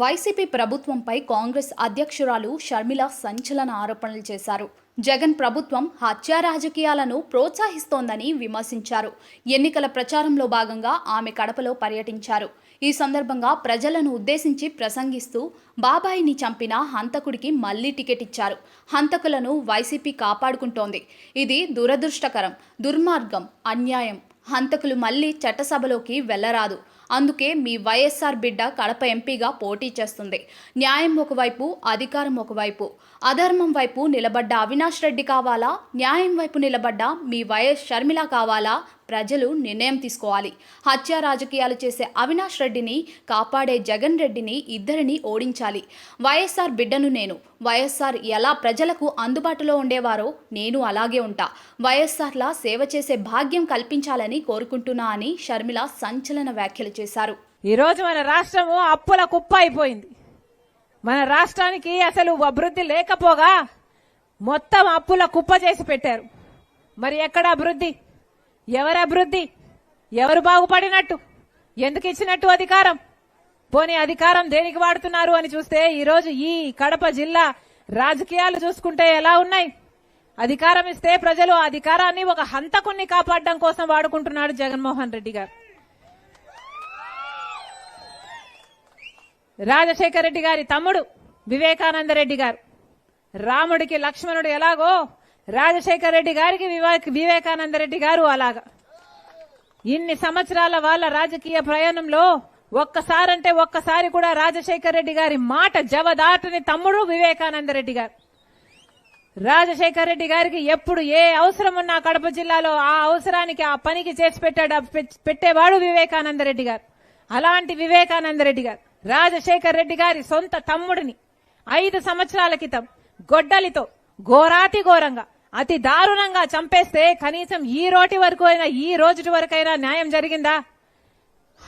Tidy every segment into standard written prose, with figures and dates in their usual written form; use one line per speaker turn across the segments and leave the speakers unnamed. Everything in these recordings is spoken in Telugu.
వైసీపీ ప్రభుత్వంపై కాంగ్రెస్ అధ్యక్షురాలు షర్మిల సంచలన ఆరోపణలు చేశారు. జగన్ ప్రభుత్వం హత్యా రాజకీయాలను ప్రోత్సహిస్తోందని విమర్శించారు. ఎన్నికల ప్రచారంలో భాగంగా ఆమె కడపలో పర్యటించారు. ఈ సందర్భంగా ప్రజలను ఉద్దేశించి ప్రసంగిస్తూ బాబాయిని చంపిన హంతకుడికి మళ్లీ టికెట్ ఇచ్చారు. హంతకులను వైసీపీ కాపాడుకుంటోంది. ఇది దురదృష్టకరం, దుర్మార్గం, అన్యాయం. హంతకులు మళ్లీ చట్టసభలోకి వెళ్లరాదు. అందుకే మీ వైఎస్ఆర్ బిడ్డ కడప ఎంపీగా పోటీ చేస్తుంది. న్యాయం ఒకవైపు, అధికారం ఒకవైపు. అధర్మం వైపు నిలబడ్డ అవినాష్ రెడ్డి కావాలా, న్యాయం వైపు నిలబడ్డ మీ వైఎస్ షర్మిల కావాలా? ప్రజలు నిర్ణయం తీసుకోవాలి. హత్యా రాజకీయాలు చేసే అవినాష్ రెడ్డిని కాపాడే జగన్ రెడ్డిని, ఇద్దరిని ఓడించాలి. వైఎస్ఆర్ బిడ్డను నేను. వైఎస్ఆర్ ఎలా ప్రజలకు అందుబాటులో ఉండేవారో నేను అలాగే ఉంటా. వైఎస్ఆర్లా సేవ చేసే భాగ్యం కల్పించాలని కోరుకుంటున్నా అని షర్మిల సంచలన వ్యాఖ్యలు చేశారు.
ఈరోజు మన రాష్ట్రము అప్పుల కుప్ప అయిపోయింది. మన రాష్ట్రానికి అసలు అభివృద్ధి లేకపోగా మొత్తం అప్పుల కుప్ప చేసి పెట్టారు. మరి ఎక్కడ అభివృద్ధి? ఎవరు అభివృద్ధి? ఎవరు బాగుపడినట్టు? ఎందుకు ఇచ్చినట్టు అధికారం? పోనీ అధికారం దేనికి వాడుతున్నారు అని చూస్తే ఈరోజు ఈ కడప జిల్లా రాజకీయాలు చూసుకుంటే ఎలా ఉన్నాయి? అధికారం ఇస్తే ప్రజలు ఆ అధికారాన్ని ఒక హంతకుణ్ణి కాపాడడం కోసం వాడుకుంటున్నాడు జగన్మోహన్ రెడ్డి గారు. రాజశేఖర రెడ్డి గారి తమ్ముడు వివేకానంద రెడ్డి గారు, రాముడికి లక్ష్మణుడు ఎలాగో రాజశేఖర రెడ్డి గారికి వివేకానంద రెడ్డి గారు అలాగా. ఇన్ని సంవత్సరాల వాళ్ళ రాజకీయ ప్రయాణంలో ఒక్కసారంటే ఒక్కసారి కూడా రాజశేఖర రెడ్డి గారి మాట జవదాటని తమ్ముడు వివేకానంద రెడ్డి గారు. రాజశేఖర రెడ్డి గారికి ఎప్పుడు ఏ అవసరం ఉన్నా కడప జిల్లాలో ఆ అవసరానికి ఆ పనికి చేసి పెట్టేవాడు వివేకానంద రెడ్డి గారు. అలాంటి వివేకానంద రెడ్డి గారు రాజశేఖర రెడ్డి గారి సొంత తమ్ముడిని 5 సంవత్సరాల క్రితం గొడ్డలితో ఘోరాతి ఘోరంగా అతి దారుణంగా చంపేస్తే కనీసం ఈ రోజు వరకైనా న్యాయం జరిగిందా?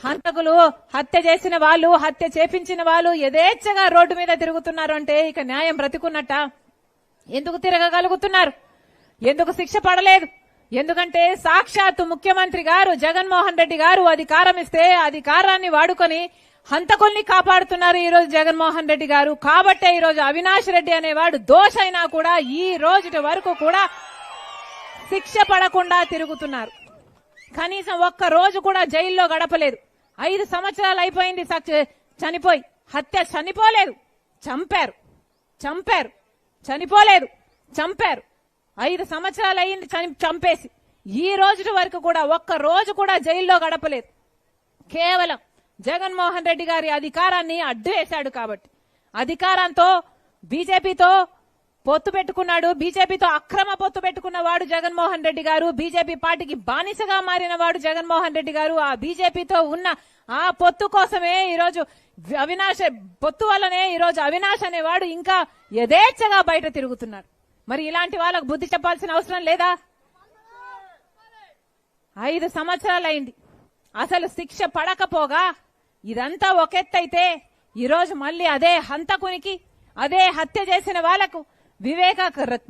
హంతకులు, హత్య చేసిన వాళ్ళు, హత్య చేపించిన వాళ్ళు యథేచ్ఛగా రోడ్డు మీద తిరుగుతున్నారు అంటే ఇక న్యాయం బ్రతికున్నట్ట? ఎందుకు తిరగగలుగుతున్నారు? ఎందుకు శిక్ష పడలేదు? ఎందుకంటే సాక్షాత్తు ముఖ్యమంత్రి గారు జగన్మోహన్ రెడ్డి గారు అధికారం ఇస్తే అధికారాన్ని వాడుకొని హంతకుల్ని కాపాడుతున్నారు ఈరోజు జగన్మోహన్ రెడ్డి గారు. కాబట్టే ఈరోజు అవినాష్ రెడ్డి అనేవాడు దోషైనా కూడా ఈ రోజు వరకు కూడా శిక్ష పడకుండా తిరుగుతున్నారు. కనీసం ఒక్క రోజు కూడా జైల్లో గడపలేదు. 5 సంవత్సరాలు అయిపోయింది చనిపోయి. హత్య చనిపోలేదు, చంపారు. చనిపోలేదు, చంపారు. 5 సంవత్సరాలు అయింది చంపేసి. ఈ రోజు వరకు కూడా ఒక్క రోజు కూడా జైల్లో గడపలేదు. కేవలం జగన్మోహన్ రెడ్డి గారి అధికారాన్ని అడ్డు వేశాడు కాబట్టి. అధికారంతో బీజేపీతో పొత్తు పెట్టుకున్నాడు. బీజేపీతో అక్రమ పొత్తు పెట్టుకున్న వాడు జగన్మోహన్ రెడ్డి గారు. బీజేపీ పార్టీకి బానిసగా మారిన వాడు జగన్మోహన్ రెడ్డి గారు. ఆ బీజేపీతో ఉన్న ఆ పొత్తు కోసమే ఈరోజు పొత్తు వల్లనే ఈరోజు అవినాష్ అనేవాడు ఇంకా యథేచ్ఛగా బయట తిరుగుతున్నాడు. మరి ఇలాంటి వాళ్ళకు బుద్ధి చెప్పాల్సిన అవసరం లేదా? 5 సంవత్సరాలు అయింది. అసలు శిక్ష పడకపోగా ఇదంతా ఒకెత్తైతే ఈరోజు మళ్ళీ అదే హంతకునికి, అదే హత్య చేసిన వాళ్లకు, వివేక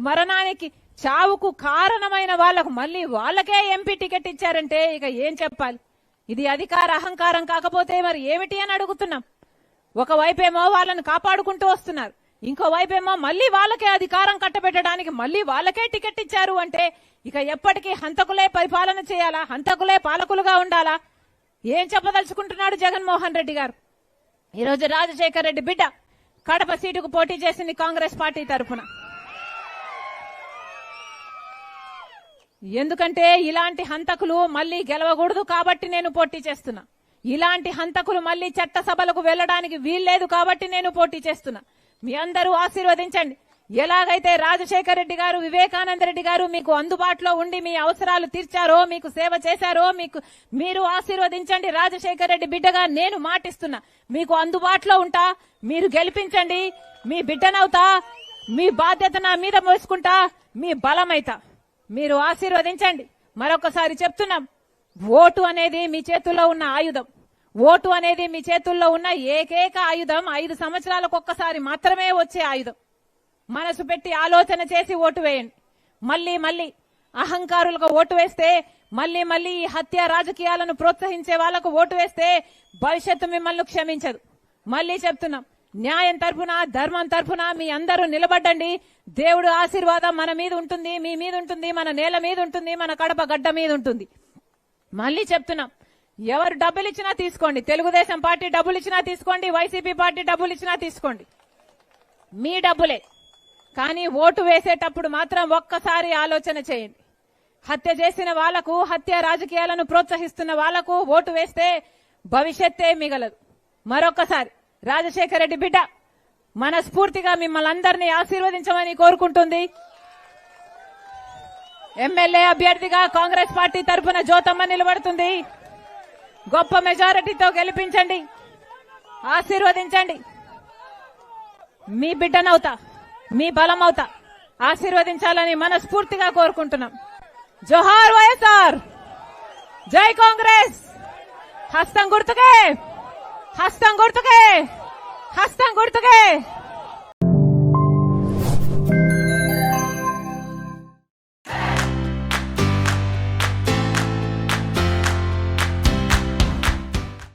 మరణానికి, చావుకు కారణమైన వాళ్లకు మళ్ళీ వాళ్ళకే ఎంపీ టికెట్ ఇచ్చారంటే ఇక ఏం చెప్పాలి? ఇది అధికార అహంకారం కాకపోతే మరి ఏమిటి అని అడుగుతున్నాం. ఒకవైపేమో వాళ్ళని కాపాడుకుంటూ వస్తున్నారు, ఇంకోవైపేమో మళ్ళీ వాళ్ళకే అధికారం కట్టబెట్టడానికి మళ్ళీ వాళ్ళకే టికెట్ ఇచ్చారు అంటే ఇక ఎప్పటికీ హంతకులే పరిపాలన చేయాలా? హంతకులే పాలకులుగా ఉండాలా? ఏం చెప్పదలుచుకుంటున్నాడు జగన్మోహన్ రెడ్డి గారు? ఈరోజు రాజశేఖర రెడ్డి బిడ్డ కడప సీటుకు పోటీ చేసింది కాంగ్రెస్ పార్టీ తరఫున. ఎందుకంటే ఇలాంటి హంతకులు మళ్లీ గెలవకూడదు కాబట్టి నేను పోటీ చేస్తున్నా. ఇలాంటి హంతకులు మళ్లీ చట్టసభలకు వెళ్లడానికి వీల్లేదు కాబట్టి నేను పోటీ చేస్తున్నా. మీ అందరూ ఆశీర్వదించండి. ఎలాగైతే రాజశేఖర రెడ్డి గారు, వివేకానంద రెడ్డి గారు మీకు అందుబాటులో ఉండి మీ అవసరాలు తీర్చారో, మీకు సేవ చేశారో మీరు ఆశీర్వదించండి. రాజశేఖర రెడ్డి బిడ్డగా నేను మాటిస్తున్నా, మీకు అందుబాటులో ఉంటా. మీరు గెలిపించండి, మీ బిడ్డనవుతా, మీ బాధ్యత నా మీద మోసుకుంటా, మీ బలమైతా. మీరు ఆశీర్వదించండి. మరొకసారి చెప్తున్నాం, ఓటు అనేది మీ చేతుల్లో ఉన్న ఆయుధం. ఓటు అనేది మీ చేతుల్లో ఉన్న ఏకైక ఆయుధం. 5 సంవత్సరాలకు ఒక్కసారి మాత్రమే వచ్చే ఆయుధం. మనసు పెట్టి ఆలోచన చేసి ఓటు వేయండి. మళ్లీ అహంకారులకు ఓటు వేస్తే, మళ్లీ ఈ హత్య రాజకీయాలను ప్రోత్సహించే వాళ్లకు ఓటు వేస్తే భవిష్యత్తు మిమ్మల్ని క్షమించదు. మళ్లీ చెప్తున్నాం, న్యాయం తరఫున ధర్మం తరఫున మీ అందరూ నిలబడ్డండి. దేవుడు ఆశీర్వాదం మన మీద ఉంటుంది, మీ మీద ఉంటుంది, మన నేల మీద ఉంటుంది, మన కడప గడ్డ మీద ఉంటుంది. మళ్ళీ చెప్తున్నాం, ఎవరు డబ్బులు ఇచ్చినా తీసుకోండి. తెలుగుదేశం పార్టీ డబ్బులు ఇచ్చినా తీసుకోండి, వైసీపీ పార్టీ డబ్బులు ఇచ్చినా తీసుకోండి, మీ డబ్బులే. కానీ ఓటు వేసేటప్పుడు మాత్రం ఒక్కసారి ఆలోచన చేయండి. హత్య చేసిన వాళ్లకు, హత్య రాజకీయాలను ప్రోత్సహిస్తున్న వాళ్లకు ఓటు వేస్తే భవిష్యత్తే మిగలదు. మరొక్కసారి రాజశేఖర రెడ్డి బిడ్డ మనస్ఫూర్తిగా మిమ్మల్ని అందరినీ ఆశీర్వదించమని కోరుకుంటుంది. ఎమ్మెల్యే అభ్యర్థిగా కాంగ్రెస్ పార్టీ తరఫున జ్యోతమ్మ నిలబడుతుంది. గొప్ప మెజారిటీతో గెలిపించండి, ఆశీర్వదించండి. మీ బిడ్డనవుతా, మీ బలమవుతా, ఆశీర్వదించాలని మనస్ఫూర్తిగా కోరుకుంటున్నాం. జోహార్ వైఎస్ఆర్, జై కాంగ్రెస్. హస్తం గుర్తుకే, హస్తం గుర్తుకే, హస్తం గుర్తుకే.